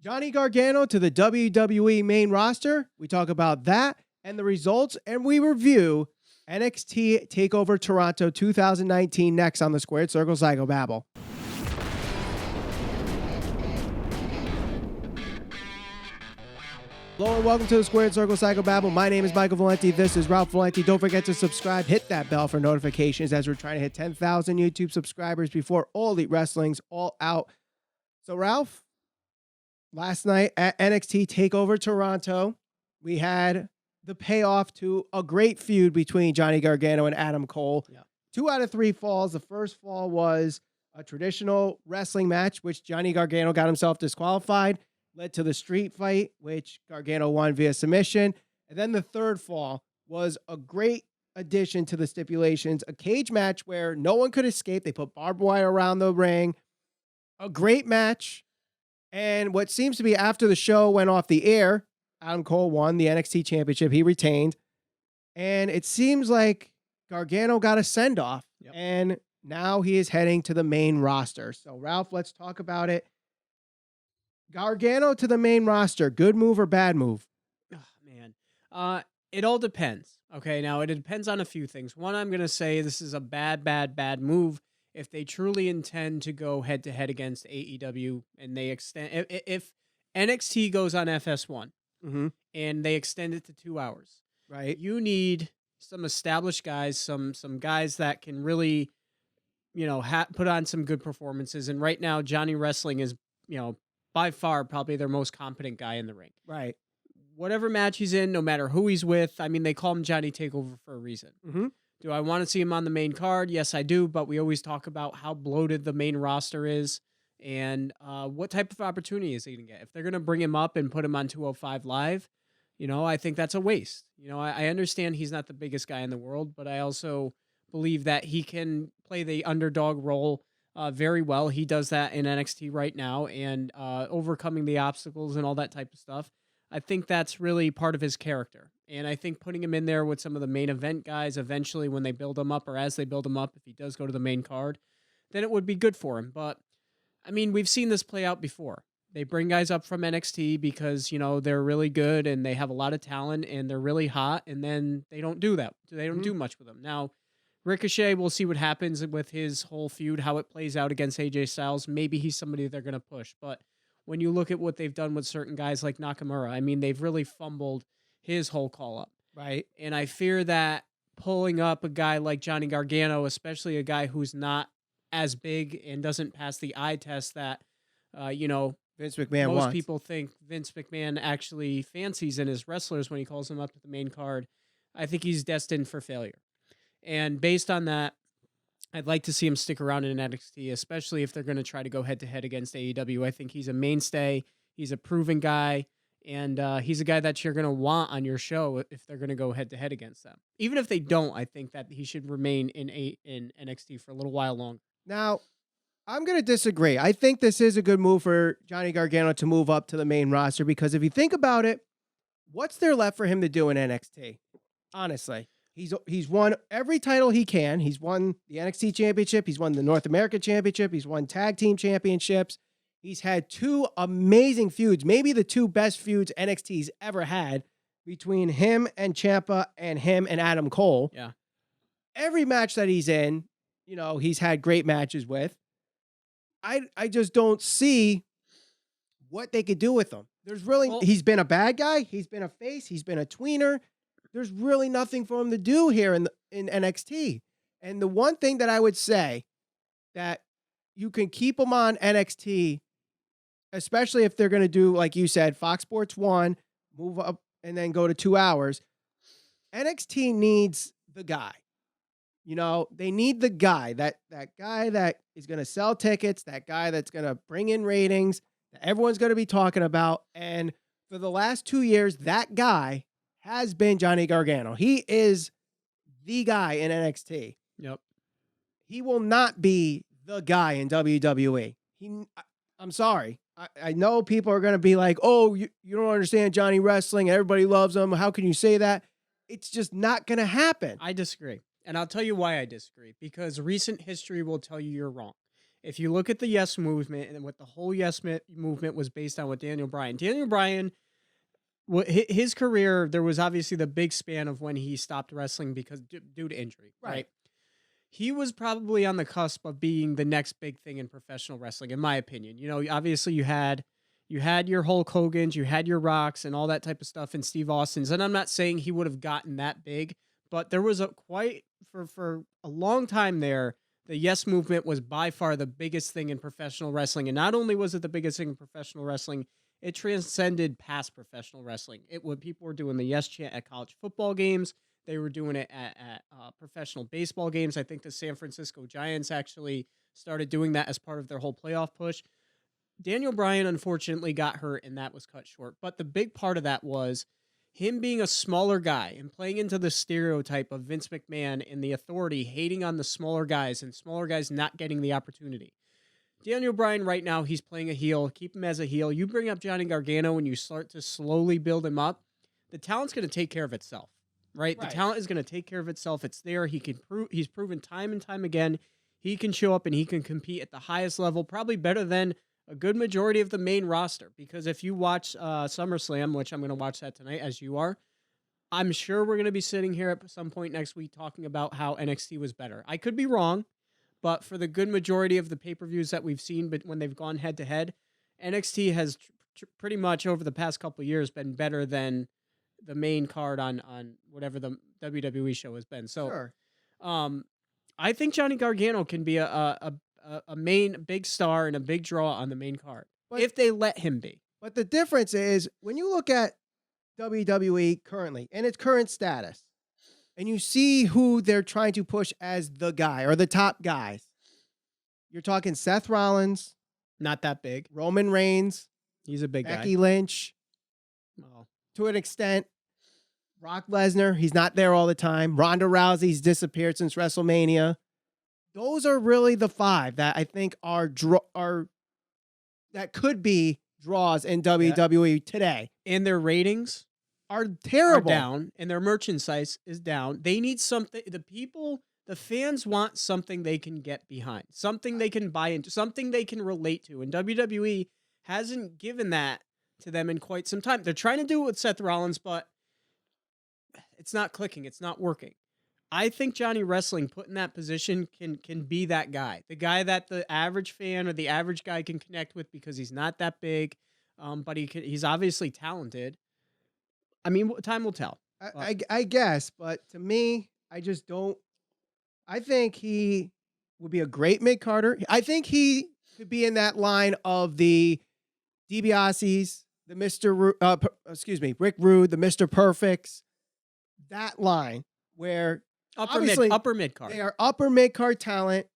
Johnny Gargano to the WWE Main Roster. We talk about that and the results, and we review NXT Takeover Toronto 2019 next on the Squared Circle Psychobabble. Hello and welcome to the Squared Circle Psychobabble. My name is Michael Valenti. This is Ralph Valenti. Don't forget to subscribe. Hit that bell for notifications as we're trying to hit 10,000 YouTube subscribers before All Elite Wrestling's all out. So, Ralph, last night at NXT Takeover Toronto, we had the payoff to a great feud between Johnny Gargano and Adam Cole. Yeah. 2 out of 3 falls. The first fall was a traditional wrestling match, which Johnny Gargano got himself disqualified. Led to the street fight, which Gargano won via submission. And then the third fall was a great addition to the stipulations, a cage match where no one could escape. They put barbed wire around the ring. A great match. And what seems to be after the show went off the air, Adam Cole won the NXT Championship. He retained. And it seems like Gargano got a send-off. Yep. And now he is heading to the main roster. So, Ralph, let's talk about it. Gargano to the main roster, good move or bad move? Oh, man. It all depends. Okay, now it depends on a few things. One, I'm going to say this is a bad move if they truly intend to go head-to-head against AEW and they extend... If NXT goes on FS1 and they extend it to 2 hours, right? You need some established guys, some guys that can really, put on some good performances. And right now, Johnny Wrestling is, by far, probably their most competent guy in the ring. Right. Whatever match he's in, no matter who he's with, I mean, they call him Johnny Takeover for a reason. Do I want to see him on the main card? Yes, I do, but we always talk about how bloated the main roster is and what type of opportunity is he going to get. If they're going to bring him up and put him on 205 Live, I think that's a waste. I understand he's not the biggest guy in the world, but I also believe that he can play the underdog role very well. He does that in NXT right now and overcoming the obstacles and all that type of stuff. I think that's really part of his character. And I think putting him in there with some of the main event guys eventually when they build him up or as they build him up, if he does go to the main card, then it would be good for him. But, I mean, we've seen this play out before. They bring guys up from NXT because, they're really good and they have a lot of talent and they're really hot, and then they don't do that. They don't do much with them. Now, Ricochet, we'll see what happens with his whole feud, how it plays out against AJ Styles. Maybe he's somebody they're going to push. But when you look at what they've done with certain guys like Nakamura, I mean, they've really fumbled his whole call-up. Right. And I fear that pulling up a guy like Johnny Gargano, especially a guy who's not as big and doesn't pass the eye test that, Vince McMahon most wants. people think Vince McMahon actually fancies in his wrestlers when he calls them up to the main card, I think he's destined for failure. And based on that, I'd like to see him stick around in NXT, especially if they're going to try to go head-to-head against AEW. I think he's a mainstay. He's a proven guy. And he's a guy that you're going to want on your show if they're going to go head-to-head against them. Even if they don't, I think that he should remain in NXT for a little while longer. Now, I'm going to disagree. I think this is a good move for Johnny Gargano to move up to the main roster because if you think about it, what's there left for him to do in NXT? Honestly. He's won every title he can. He's won the NXT Championship. He's won the North America Championship. He's won Tag Team Championships. He's had 2 amazing feuds, maybe the 2 best feuds NXT's ever had between him and Ciampa and him and Adam Cole. Yeah. Every match that he's in, he's had great matches with. I just don't see what they could do with him. He's been a bad guy. He's been a face. He's been a tweener. There's really nothing for him to do here in NXT. And the one thing that I would say that you can keep him on NXT, especially if they're going to do, like you said, Fox Sports 1, move up and then go to 2 hours. NXT needs the guy. They need the guy, that guy that is going to sell tickets, that guy that's going to bring in ratings, that everyone's going to be talking about. And for the last 2 years, that guy has been Johnny Gargano. He is the guy in NXT. Yep. He will not be the guy in WWE. I'm sorry. I know people are going to be like, oh, you don't understand Johnny Wrestling. Everybody loves him. How can you say that? It's just not going to happen. I disagree. And I'll tell you why I disagree. Because recent history will tell you you're wrong. If you look at the Yes movement and what the whole Yes movement was based on with Daniel Bryan, his career, there was obviously the big span of when he stopped wrestling because due to injury, right? He was probably on the cusp of being the next big thing in professional wrestling, in my opinion. You know, obviously you had your Hulk Hogan's, you had your Rocks and all that type of stuff, and Steve Austin's. And I'm not saying he would have gotten that big, but there was for a long time there, the Yes movement was by far the biggest thing in professional wrestling. And not only was it the biggest thing in professional wrestling, it transcended past professional wrestling. People were doing the Yes chant at college football games. They were doing it at professional baseball games. I think the San Francisco Giants actually started doing that as part of their whole playoff push. Daniel Bryan, unfortunately, got hurt, and that was cut short. But the big part of that was him being a smaller guy and playing into the stereotype of Vince McMahon and the authority hating on the smaller guys and smaller guys not getting the opportunity. Daniel Bryan right now, he's playing a heel. Keep him as a heel. You bring up Johnny Gargano and you start to slowly build him up, the talent's going to take care of itself, right? The talent is going to take care of itself. It's there. He's proven time and time again he can show up and he can compete at the highest level, probably better than a good majority of the main roster. Because if you watch SummerSlam, which I'm going to watch that tonight as you are, I'm sure we're going to be sitting here at some point next week talking about how NXT was better. I could be wrong, but for the good majority of the pay-per-views that we've seen, but when they've gone head-to-head, NXT has pretty much over the past couple of years been better than the main card on whatever the WWE show has been. So I think Johnny Gargano can be a main big star and a big draw on the main card, but if they let him be. But the difference is when you look at WWE currently and its current status, and you see who they're trying to push as the guy or the top guys, you're talking Seth Rollins, not that big. Roman Reigns, he's a big guy. Becky Lynch, to an extent. Brock Lesnar, he's not there all the time. Ronda Rousey's disappeared since WrestleMania. Those are really the five that I think are that could be draws in WWE today. And their ratings are terrible. Are down, and their merchandise is down. They need something. The fans want something they can get behind, something they can buy into, something they can relate to. And WWE hasn't given that to them in quite some time. They're trying to do it with Seth Rollins, but it's not clicking. It's not working. I think Johnny Wrestling put in that position can be that guy, the guy that the average fan or the average guy can connect with because he's not that big, but he's obviously talented. I mean, time will tell. I guess, but to me, I just don't. I think he would be a great mid-carder. I think he could be in that line of the DiBiase's, the Rick Rude, the Mr. Perfects, that line where upper mid card. They are upper mid card talent.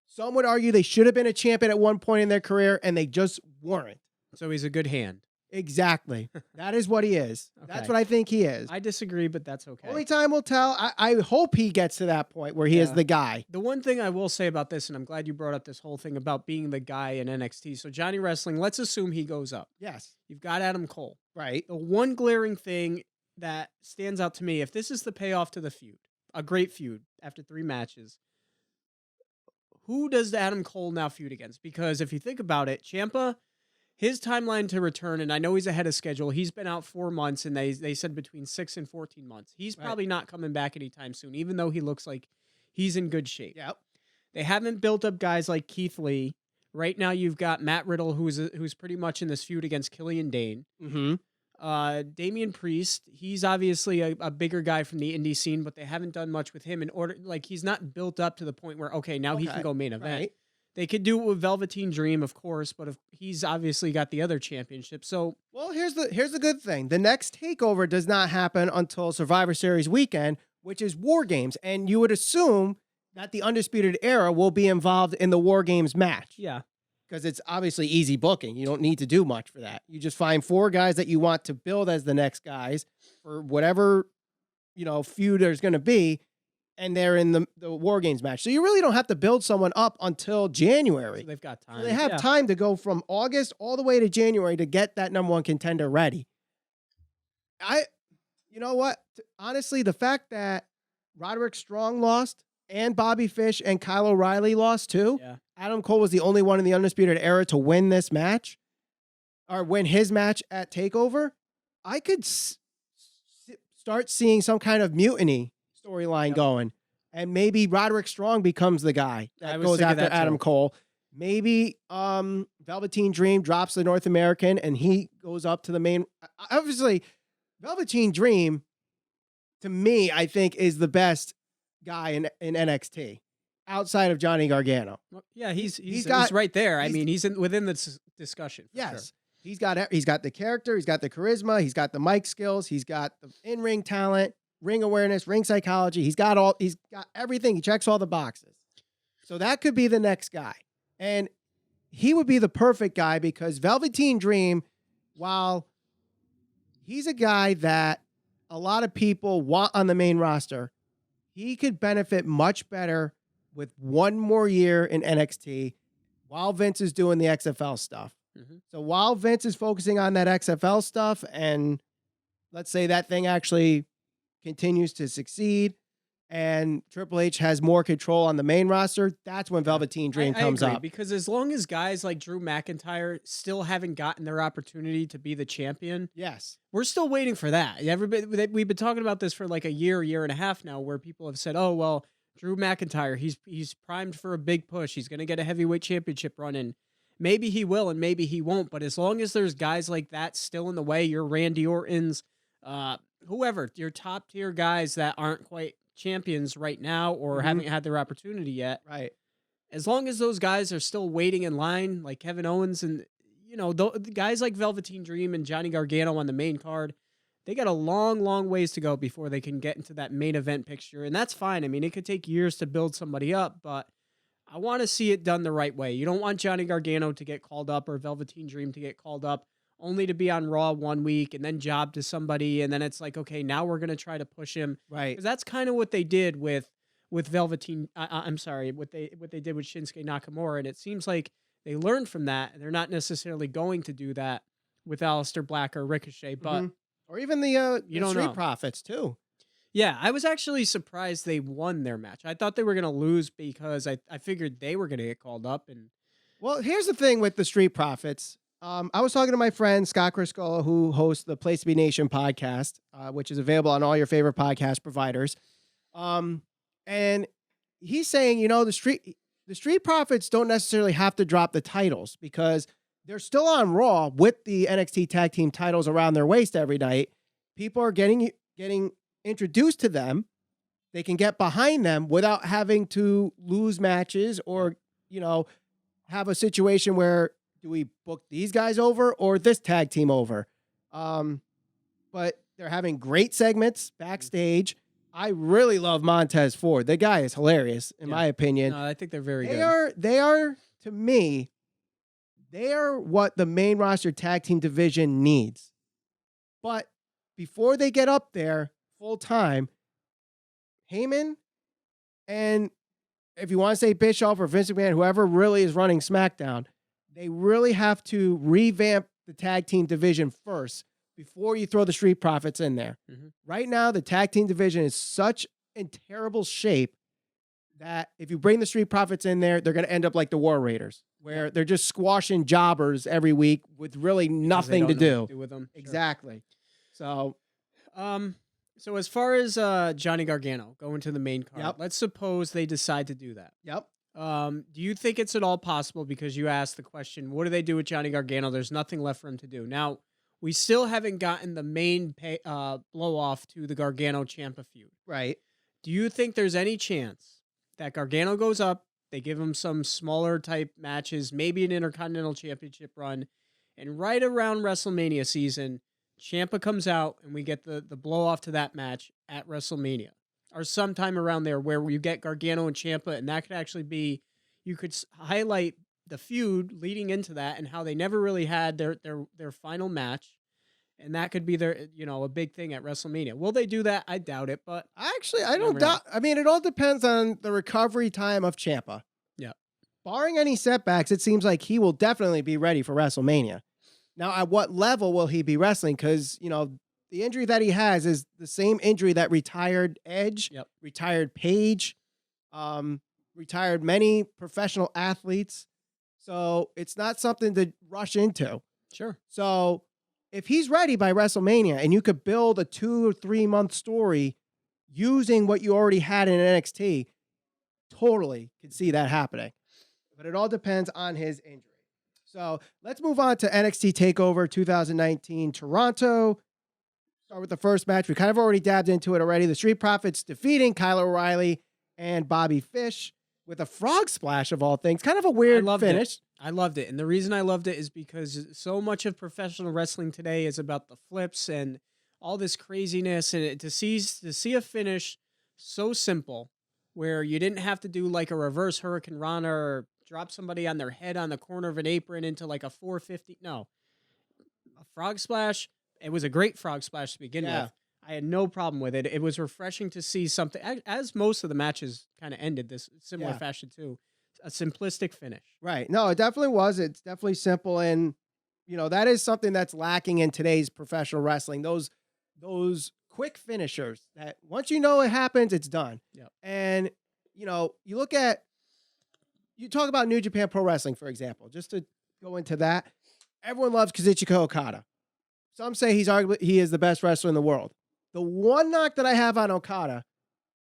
Some would argue they should have been a champion at one point in their career, and they just weren't. So he's a good hand. Exactly. That is what he is. Okay. That's what I think he is. I disagree, but that's okay. Only time will tell. I hope he gets to that point where he is the guy. The one thing I will say about this, and I'm glad you brought up this whole thing about being the guy in NXT. So Johnny Wrestling, let's assume he goes up. Yes. You've got Adam Cole. Right. The one glaring thing that stands out to me, if this is the payoff to the feud, a great feud after 3 matches, who does Adam Cole now feud against? Because if you think about it, Ciampa, his timeline to return, and I know he's ahead of schedule, he's been out 4 months, and they said between 6 and 14 months. He's probably not coming back anytime soon, even though he looks like he's in good shape. Yep. They haven't built up guys like Keith Lee. Right now, you've got Matt Riddle, who's pretty much in this feud against Killian Dane. Mm-hmm. Damian Priest, he's obviously a bigger guy from the indie scene, but they haven't done much with him he's not built up to the point where, now he can go main event. Right. They could do it with Velveteen Dream, of course, but he's obviously got the other championship. So, well, here's the good thing. The next takeover does not happen until Survivor Series weekend, which is War Games, and you would assume that the Undisputed Era will be involved in the War Games match. Yeah. Because it's obviously easy booking. You don't need to do much for that. You just find 4 guys that you want to build as the next guys for whatever, feud there's going to be, and they're in the War Games match. So you really don't have to build someone up until January. So they've got time. So they have time to go from August all the way to January to get that number 1 contender ready. You know what? Honestly, the fact that Roderick Strong lost and Bobby Fish and Kyle O'Reilly lost too, Adam Cole was the only one in the Undisputed Era to win this match or win his match at TakeOver, I could start seeing some kind of mutiny storyline going. And maybe Roderick Strong becomes the guy that goes after Adam Cole. Maybe Velveteen Dream drops the North American and he goes up to the main. Obviously, Velveteen Dream, to me, I think is the best guy in NXT outside of Johnny Gargano. Well, yeah, he's right there. I mean, he's within the discussion. Yes. Sure. He's got the character, he's got the charisma, he's got the mic skills, he's got the in-ring talent, ring awareness, ring psychology. He's got everything. He checks all the boxes. So that could be the next guy. And he would be the perfect guy because Velveteen Dream, while he's a guy that a lot of people want on the main roster, he could benefit much better with one more year in NXT while Vince is doing the XFL stuff. Mm-hmm. So while Vince is focusing on that XFL stuff and let's say that thing actually continues to succeed and Triple H has more control on the main roster, that's when Velveteen Dream comes up. Because as long as guys like Drew McIntyre still haven't gotten their opportunity to be the champion, yes, we're still waiting for that. Everybody, we've been talking about this for like a year and a half now, where people have said, "Oh well, Drew McIntyre, he's primed for a big push. He's going to get a heavyweight championship run in." Maybe he will, and maybe he won't. But as long as there's guys like that still in the way, your Randy Ortons, whoever, your top tier guys that aren't quite champions right now or haven't had their opportunity yet. Right. As long as those guys are still waiting in line, like Kevin Owens and, the guys like Velveteen Dream and Johnny Gargano on the main card, they got a long, long ways to go before they can get into that main event picture. And that's fine. I mean, it could take years to build somebody up, but I want to see it done the right way. You don't want Johnny Gargano to get called up or Velveteen Dream to get called up only to be on Raw 1 week and then job to somebody. And then it's like, okay, now we're going to try to push him. Right. Because that's kind of what they did with Velveteen. I'm sorry, what they did with Shinsuke Nakamura. And it seems like they learned from that. And they're not necessarily going to do that with Aleister Black or Ricochet, but or even the Street know. Profits too. Yeah, I was actually surprised they won their match. I thought they were going to lose because I figured they were going to get called up. And well, here's the thing with the Street Profits. I was talking to my friend Scott Criscuolo, who hosts the Place to Be Nation podcast, which is available on all your favorite podcast providers. And he's saying, the Street Profits don't necessarily have to drop the titles because they're still on Raw with the NXT tag team titles around their waist every night. People are getting introduced to them. They can get behind them without having to lose matches or, have a situation where do we book these guys over or this tag team over? But they're having great segments backstage. I really love Montez Ford. The guy is hilarious, in my opinion. No, I think they're very good. They are, to me, they are what the main roster tag team division needs. But before they get up there full time, Heyman and if you want to say Bischoff or Vince McMahon, whoever really is running SmackDown, they really have to revamp the tag team division first before you throw the Street Profits in there. Mm-hmm. Right now, the tag team division is such in terrible shape that if you bring the Street Profits in there, they're going to end up like the War Raiders, where they're just squashing jobbers every week with really nothing to do with them. Exactly. Sure. So as far as Johnny Gargano going to the main card, let's suppose they decide to do that. Yep. Do you think it's at all possible, because you asked the question, what do they do with Johnny Gargano? There's nothing left for him to do. Now, we still haven't gotten the main blow-off to the Gargano-Ciampa feud. Right. Do you think there's any chance that Gargano goes up, they give him some smaller type matches, maybe an Intercontinental Championship run, and right around WrestleMania season, Ciampa comes out and we get the blow-off to that match at WrestleMania? Or sometime around there where you get Gargano and Ciampa, and that could actually be, you could highlight the feud leading into that and how they never really had their final match, and that could be their a big thing at WrestleMania. Will they do that? I doubt it, but actually I don't doubt. I mean, it all depends on the recovery time of Ciampa. Yeah, barring any setbacks, it seems like he will definitely be ready for WrestleMania. Now, at what level will he be wrestling? Because the injury that he has is the same injury that retired Edge, retired Paige. retired many professional athletes. So it's not something to rush into. Sure. So if he's ready by WrestleMania and you could build a 2 or 3 month story using what you already had in NXT, totally could see that happening. But it all depends on his injury. So let's move on to NXT TakeOver 2019 Toronto. Start with the first match. We kind of already dabbed into it already. The Street Profits defeating Kyle O'Reilly and Bobby Fish with a frog splash of all things. Kind of a weird finish. I loved it. And the reason I loved it is because so much of professional wrestling today is about the flips and all this craziness. And to see a finish so simple where you didn't have to do like a reverse Hurricane Rana or drop somebody on their head on the corner of an apron into like a 450. No. A frog splash. It was a great frog splash to begin with. I had no problem with it. It was refreshing to see something, as most of the matches kind of ended this similar fashion too. A simplistic finish. Right. No, it definitely was. It's definitely simple. And, you know, that is something that's lacking in today's professional wrestling. Those quick finishers that once you know it happens, it's done. Yep. And, you know, you talk about New Japan Pro Wrestling, for example, just to go into that. Everyone loves Kazuchika Okada. Some say he is the best wrestler in the world. The one knock that I have on Okada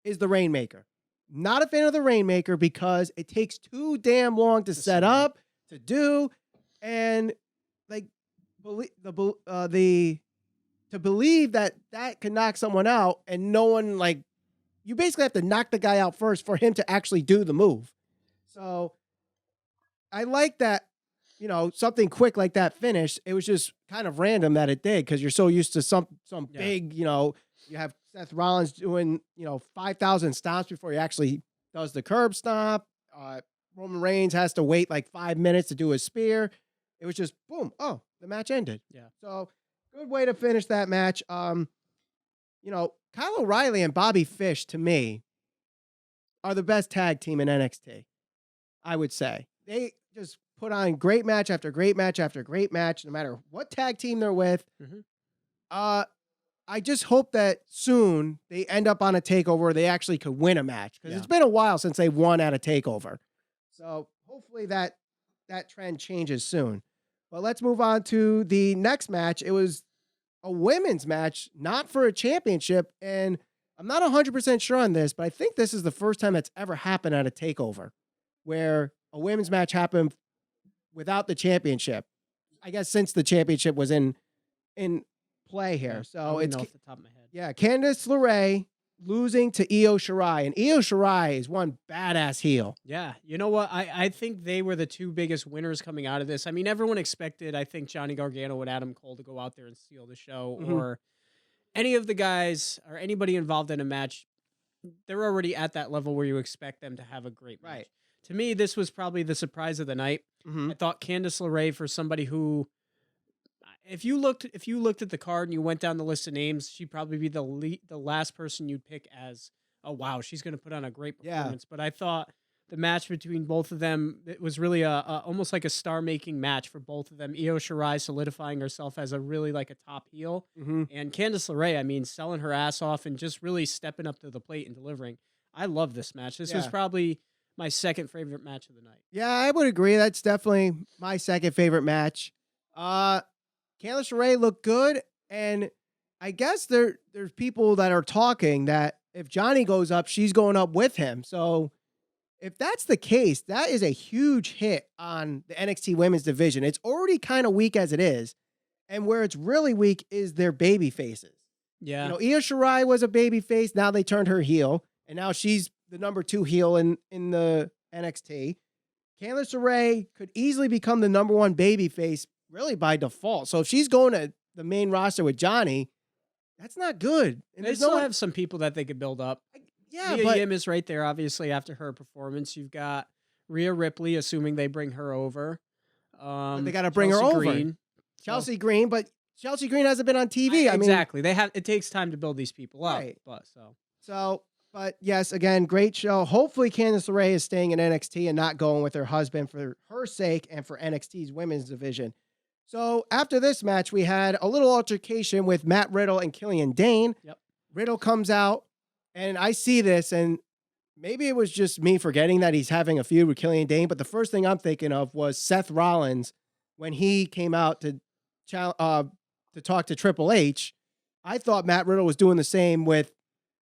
is the Rainmaker. Not a fan of the Rainmaker because it takes too damn long to set up, to do, and like to believe that can knock someone out, and no one, like, you basically have to knock the guy out first for him to actually do the move. So I like that, you know, something quick like that finish. It was just kind of random that it did because you're so used to some big, you know, you have Seth Rollins doing, you know, 5,000 stomps before he actually does the curb stomp. Roman Reigns has to wait like 5 minutes to do his spear. It was just boom. Oh, the match ended. Yeah. So good way to finish that match. You know, Kyle O'Reilly and Bobby Fish, to me, are the best tag team in NXT. I would say they just put on great match after great match after great match, no matter what tag team they're with. Mm-hmm. I just hope that soon they end up on a takeover where they actually could win a match because it's been a while since they won at a takeover. So hopefully that trend changes soon. But let's move on to the next match. It was a women's match, not for a championship. And I'm not 100% sure on this, but I think this is the first time that's ever happened at a takeover where a women's match happened without the championship. I guess since the championship was in play here. So it's off the top of my head. Yeah, Candice LaRae losing to Io Shirai. And Io Shirai is one badass heel. Yeah. You know what? I think they were the two biggest winners coming out of this. I mean, everyone expected, I think, Johnny Gargano and Adam Cole to go out there and steal the show, or any of the guys or anybody involved in a match. They're already at that level where you expect them to have a great match. Right. To me, this was probably the surprise of the night. I thought Candice LaRae, for somebody who, if you looked at the card and you went down the list of names, she'd probably be the last person you'd pick as, oh wow, she's going to put on a great performance. But I thought the match between both of them, it was really almost like a star-making match for both of them. Io Shirai solidifying herself as a really like a top heel, and Candice LaRae, I mean, selling her ass off and just really stepping up to the plate and delivering. I love this match. This was probably my second favorite match of the night. Yeah, I would agree. That's definitely my second favorite match. Candice LaRae looked good, and I guess there's people that are talking that if Johnny goes up, she's going up with him. So if that's the case, that is a huge hit on the NXT women's division. It's already kind of weak as it is, and where it's really weak is their baby faces. Yeah. You know, Io Shirai was a baby face. Now they turned her heel, and now she's the number 2 heel in the NXT. Candice LaRae could easily become the number 1 baby face really by default. So if she's going to the main roster with Johnny, that's not good. And they still have some people that they could build up. Yeah, Mia Yim is right there, obviously, after her performance. You've got Rhea Ripley, assuming they bring her over. They got to bring her over. Chelsea Green, but Chelsea Green hasn't been on TV. Exactly. It takes time to build these people up. Right. But yes, again, great show. Hopefully Candice LaRae is staying in NXT and not going with her husband for her sake and for NXT's women's division. So after this match, we had a little altercation with Matt Riddle and Killian Dane. Yep. Riddle comes out, and I see this, and maybe it was just me forgetting that he's having a feud with Killian Dane, but the first thing I'm thinking of was Seth Rollins when he came out to talk to Triple H. I thought Matt Riddle was doing the same with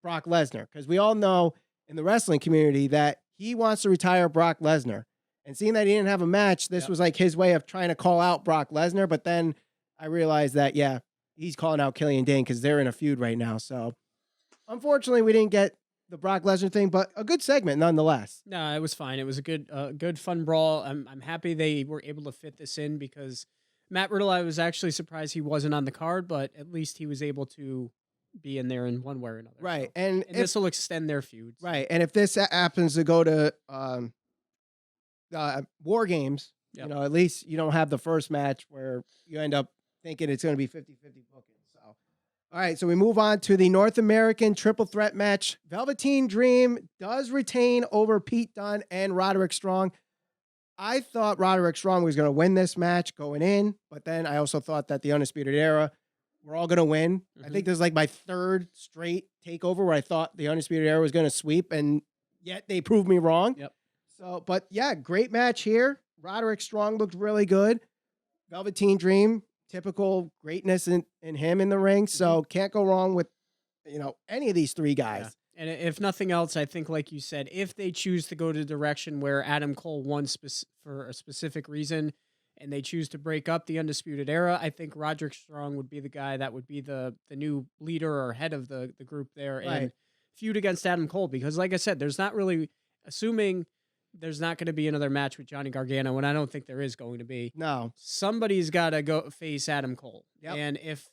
Brock Lesnar, because we all know in the wrestling community that he wants to retire Brock Lesnar. And seeing that he didn't have a match, this was like his way of trying to call out Brock Lesnar. But then I realized that, yeah, he's calling out Killian Dane because they're in a feud right now. So unfortunately, we didn't get the Brock Lesnar thing, but a good segment nonetheless. No, it was fine. It was a good fun brawl. I'm happy they were able to fit this in, because Matt Riddle, I was actually surprised he wasn't on the card, but at least he was able to be in there in one way or another. Right. So, and this will extend their feuds. Right. And if this happens to go to War Games, Yep. at least you don't have the first match where you end up thinking it's going to be 50-50 booking. So, all right. So we move on to the North American triple threat match. Velveteen Dream does retain over Pete Dunne and Roderick Strong. I thought Roderick Strong was going to win this match going in, but then I also thought that the Undisputed Era were all going to win. I think this is like my third straight takeover where I thought the Undisputed Era was going to sweep, and yet they proved me wrong. Yep. So, but yeah, great match here. Roderick Strong looked really good. Velveteen Dream, typical greatness in him in the ring. So can't go wrong with, any of these three guys. Yeah. And if nothing else, I think, like you said, if they choose to go to the direction where Adam Cole won for a specific reason, and they choose to break up the Undisputed Era, I think Roderick Strong would be the guy that would be the new leader or head of the group there, and feud against Adam Cole. Because like I said, there's not really, assuming there's not going to be another match with Johnny Gargano, and I don't think there is going to be. No. Somebody's got to go face Adam Cole. Yep. And if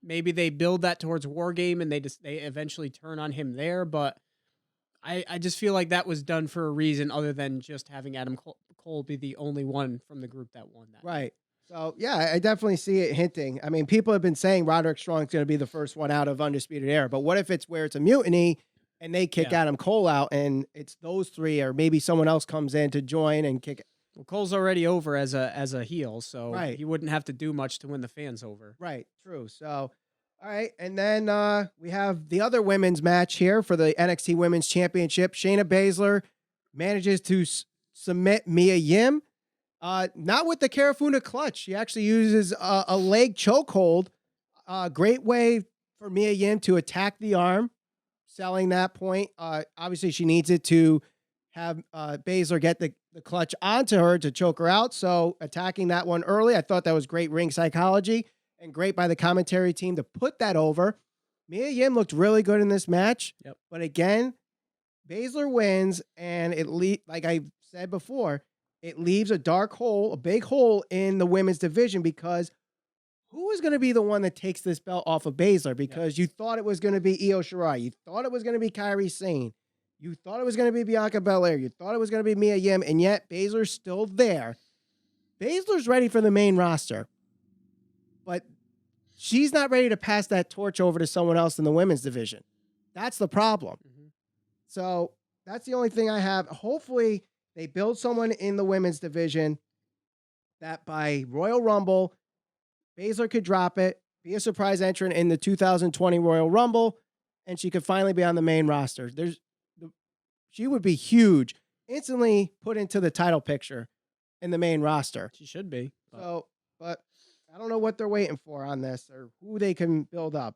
maybe they build that towards War Game and they eventually turn on him there, but I just feel like that was done for a reason other than just having Adam Cole be the only one from the group that won that. Right. So, yeah, I definitely see it hinting. I mean, people have been saying Roderick Strong's going to be the first one out of Undisputed Era, but what if it's where it's a mutiny and they kick Adam Cole out and it's those three, or maybe someone else comes in to join and kick it? Well, Cole's already over as a heel, so Right. he wouldn't have to do much to win the fans over. Right. True. So, all right. And then we have the other women's match here for the NXT Women's Championship. Shayna Baszler manages to submit Mia Yim. Not with the Karafuna clutch. She actually uses a leg chokehold. Great way for Mia Yim to attack the arm, selling that point. Obviously, she needs it to have Baszler get the clutch onto her to choke her out. So attacking that one early, I thought that was great ring psychology and great by the commentary team to put that over. Mia Yim looked really good in this match. Yep. But again, Baszler wins, and like I said before, it leaves a dark hole, a big hole in the women's division, because who is going to be the one that takes this belt off of Baszler? Because you thought it was going to be Io Shirai. You thought it was going to be Kairi Sane. You thought it was going to be Bianca Belair. You thought it was going to be Mia Yim, and yet Baszler's still there. Baszler's ready for the main roster, but she's not ready to pass that torch over to someone else in the women's division. That's the problem. So that's the only thing I have. Hopefully they build someone in the women's division that by Royal Rumble, Baszler could drop it, be a surprise entrant in the 2020 Royal Rumble, and she could finally be on the main roster. She would be huge, instantly put into the title picture in the main roster. She should be. But I don't know what they're waiting for on this or who they can build up.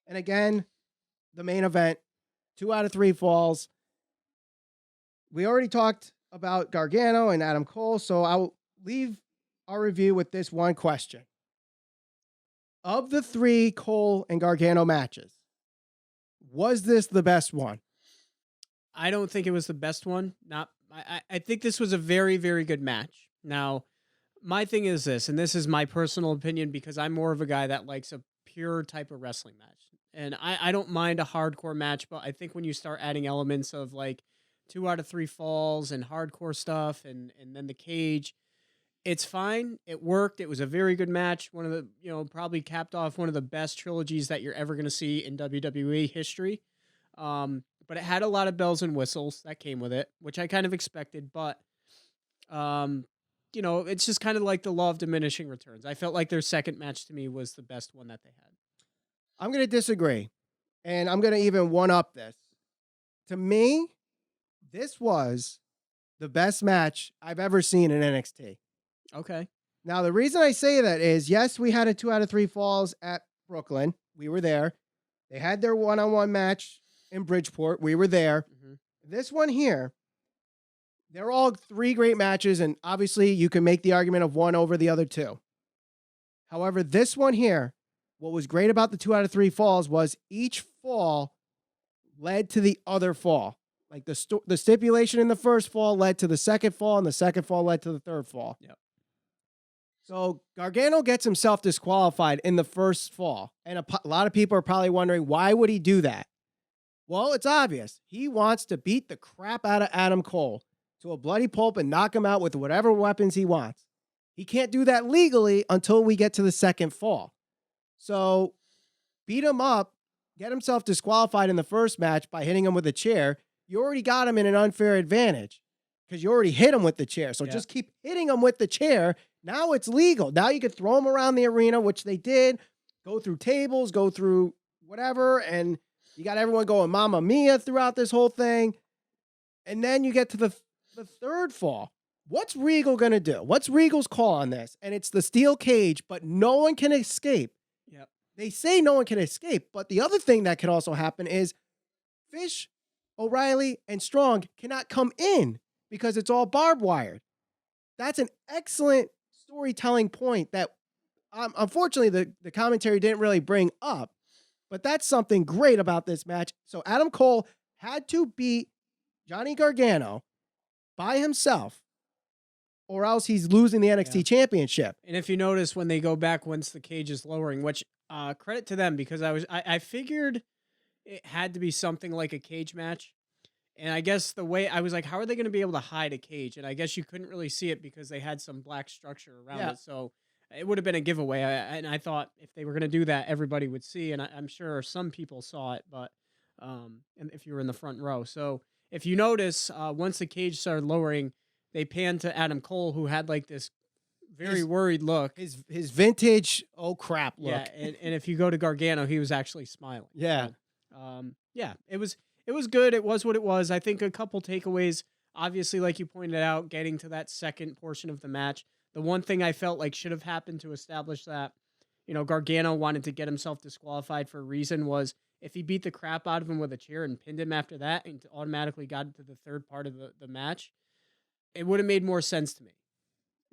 And again, the main event, 2 out of 3 falls. We already talked about Gargano and Adam Cole, so I'll leave our review with this one question. Of the 3 Cole and Gargano matches, was this the best one? I don't think it was the best one. I think this was a very, very good match. Now, my thing is this, and this is my personal opinion because I'm more of a guy that likes a pure type of wrestling match. And I don't mind a hardcore match, but I think when you start adding elements of like 2 out of 3 falls and hardcore stuff and then the cage, it's fine. It worked. It was a very good match. One of the, probably capped off one of the best trilogies that you're ever going to see in WWE history. But it had a lot of bells and whistles that came with it, which I kind of expected. But, it's just kind of like the law of diminishing returns. I felt like their second match to me was the best one that they had. I'm going to disagree. And I'm going to even one-up this. To me, this was the best match I've ever seen in NXT. Okay. Now, the reason I say that is, yes, we had a 2 out of 3 falls at Brooklyn. We were there. They had their one-on-one match in Bridgeport. We were there. Mm-hmm. This one here, they're all 3 great matches, and obviously you can make the argument of one over the other 2. However, this one here, what was great about the 2 out of 3 falls was each fall led to the other fall. Like the stipulation in the first fall led to the second fall, and the second fall led to the third fall. Yep. So Gargano gets himself disqualified in the first fall. And a lot of people are probably wondering, why would he do that? Well, it's obvious. He wants to beat the crap out of Adam Cole to a bloody pulp and knock him out with whatever weapons he wants. He can't do that legally until we get to the second fall. So beat him up, get himself disqualified in the first match by hitting him with a chair. You already got him in an unfair advantage because you already hit him with the chair. So just keep hitting him with the chair. Now it's legal. Now you can throw him around the arena, which they did. Go through tables, go through whatever. And you got everyone going Mamma Mia throughout this whole thing. And then you get to the third fall. What's Regal going to do? What's Regal's call on this? And it's the steel cage, but no one can escape. Yep. They say no one can escape. But the other thing that could also happen is Fish, O'Reilly, and Strong cannot come in because it's all barbed wired. That's an excellent storytelling point that unfortunately the commentary didn't really bring up, but that's something great about this match. So Adam Cole had to beat Johnny Gargano by himself or else he's losing the NXT championship. And if you notice when they go back once the cage is lowering, which credit to them because I figured it had to be something like a cage match. And I guess the way I was like, how are they going to be able to hide a cage? And I guess you couldn't really see it because they had some black structure around it. So it would have been a giveaway. And I thought if they were going to do that, everybody would see. And I'm sure some people saw it, but and if you were in the front row. So if you notice, once the cage started lowering, they panned to Adam Cole, who had like this very worried look. His vintage, oh crap look. Yeah. And if you go to Gargano, he was actually smiling. Yeah. So, it was good. It was what it was. I think a couple takeaways, obviously, like you pointed out, getting to that second portion of the match. The one thing I felt like should have happened to establish that, Gargano wanted to get himself disqualified for a reason was if he beat the crap out of him with a chair and pinned him after that and automatically got into the third part of the match, it would have made more sense to me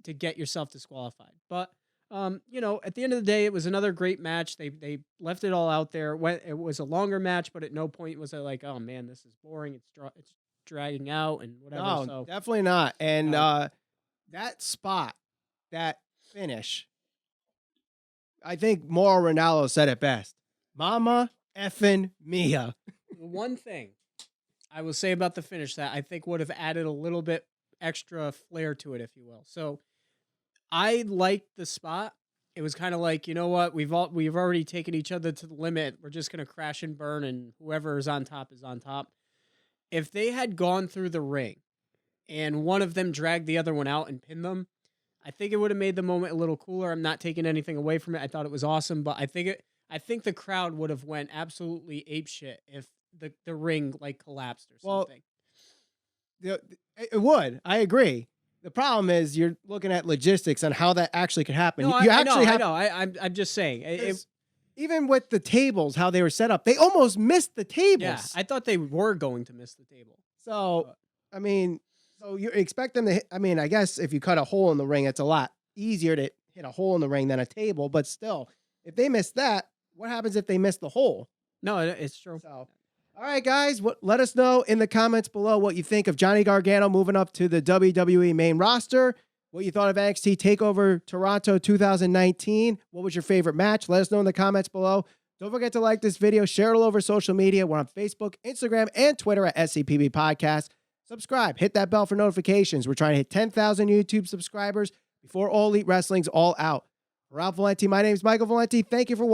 to get yourself disqualified. But at the end of the day, it was another great match. They left it all out there. It was a longer match, but at no point was I like, oh man, this is boring. It's dragging out and whatever. No, so definitely not. And that spot, that finish, I think Mauro Ranallo said it best. Mama effing Mia. The one thing I will say about the finish that I think would have added a little bit extra flair to it, if you will. So I liked the spot. It was kind of like, you know what? We've already taken each other to the limit. We're just going to crash and burn, and whoever is on top is on top. If they had gone through the ring and one of them dragged the other one out and pinned them, I think it would have made the moment a little cooler. I'm not taking anything away from it. I thought it was awesome, but I think the crowd would have went absolutely apeshit if the ring like collapsed or something. Well, it would. I agree. The problem is you're looking at logistics on how that actually could happen. No, I know. I'm just saying. Even with the tables, how they were set up, they almost missed the tables. Yeah, I thought they were going to miss the table. So, so you expect them to hit, I guess if you cut a hole in the ring, it's a lot easier to hit a hole in the ring than a table. But still, if they miss that, what happens if they miss the hole? No, it's true. So, all right, guys, let us know in the comments below what you think of Johnny Gargano moving up to the WWE Main Roster, what you thought of NXT TakeOver Toronto 2019. What was your favorite match? Let us know in the comments below. Don't forget to like this video, share it all over social media. We're on Facebook, Instagram, and Twitter at SCPB Podcast. Subscribe, hit that bell for notifications. We're trying to hit 10,000 YouTube subscribers before All Elite Wrestling's all out. For Ralph Valenti, my name is Michael Valenti. Thank you for watching.